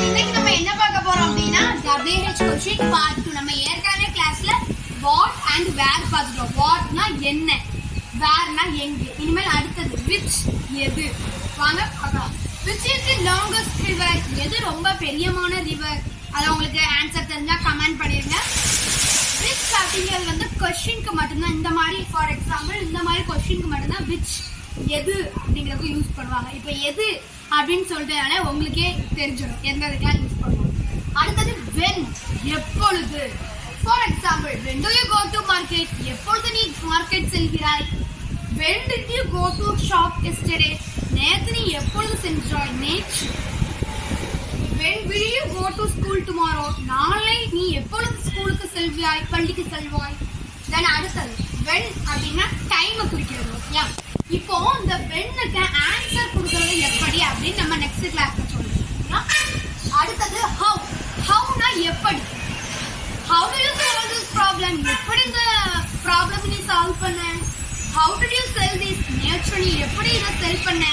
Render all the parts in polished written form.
இன்னைக்கு நம்ம என்ன பார்க்க போறோம் அப்படின்னா WH क्वेश्चन பார்ட் 2. நம்ம ஏற்கனவே கிளாஸ்ல வாட் அண்ட் வேர் பார்த்துட்டோம். வாட்னா என்ன, வேர்னா எங்க. இனிமேல் அடுத்தது which எது. வாங்க பார்க்கலாம். which is the longest river, எது ரொம்ப பெரியமான ரிவர். அத உங்களுக்கு ஆன்சர் தெரிஞ்சா கமெண்ட் பண்ணிருங்க. which அப்படிங்கிறது வந்து क्वेश्चनக்கு மட்டும்தான். இந்த மாதிரி ஃபார் எக்ஸாம்பிள் இந்த மாதிரி क्वेश्चनக்கு மட்டும்தான் which எது அப்படிங்கறத யூஸ் பண்ணுவாங்க. இப்போ எது அப்படின்னு சொல்லிட்டனால உங்களுக்கே தெரிஞ்சிடும் எந்த இதுக்கெல்லாம் யூஸ் பண்ணுவோம். அடுத்தது when, எப்பொழுது. For example when do you go to market, எப்பொழுது நீ market செல்கிறாய். when did you go to shop yesterday, நேத்து நீ எப்பொழுது சென்றாய், நேற்று. when will you go to school tomorrow, நாளை நீ எப்பொழுது ஸ்கூலுக்கு செல்வாய், பள்ளிக்கு செல்வாய். தென் அடுத்தது when அப்படின்னா டைமை குறிக்கிறது. ஓகே, இப்போ இந்த வென்னுக்கு ஆன்சர் கொடுக்கறது எப்படி அப்படின்னு நம்ம நெக்ஸ்ட் கிளாஸ்ல சொல்லுவோம். அடுத்தது ஹவ், ஹவ்னா எப்படி. How do you solve this problem, எப்படி இந்த ப்ராப்ளம் நீ சால்வ் பண்ண. How do you sell this, நேற்று நீ எப்படி இதை செல் பண்ண.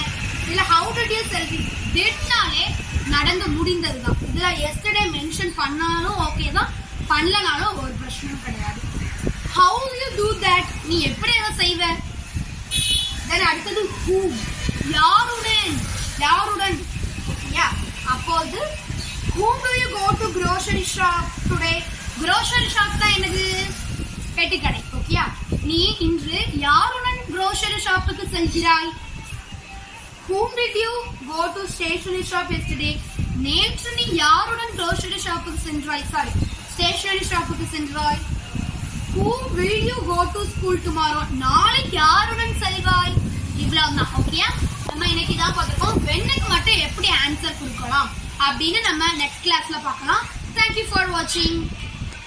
இல்ல how do you sell this, டிட்னாலே நடந்து முடிந்தது தான். இதுல எஸ்டர்டே மென்ஷன் பண்ணாலும் ஓகே தான், பண்ணலனாலும் ஒரு பிரச்சனையும் கிடையாது. ஹவ் யூ டூ தட், நீ எப்படி அதை செய்வ. தென் அடுத்தது who, யாருடன், யாருடன். ஓகேயா, அப்போது whom do you go to grocery shop today. grocery shop தான் என்னது, பெட்டி கடை. ஓகேயா, நீ இன்று யாருடன் grocery shopக்கு செல்கிறாய். whom did you go to stationery shop yesterday, நேற்று நீ யாருடன் grocery shopக்கு சென்றாய், சாரி stationery shopக்கு சென்றாய். who will you go to school tomorrow, நாளை யாருடன் செல்வாய். இவ்வளவுதான். ஓகேயா, நம்ம இன்னைக்கு தான் பார்த்துருக்கோம் வென்னுக்கு மட்டும் எப்படி ஆன்சர் கொடுக்கலாம் அப்படின்னு நம்ம நெக்ஸ்ட் கிளாஸ்ல பார்க்கலாம். Thank you for watching.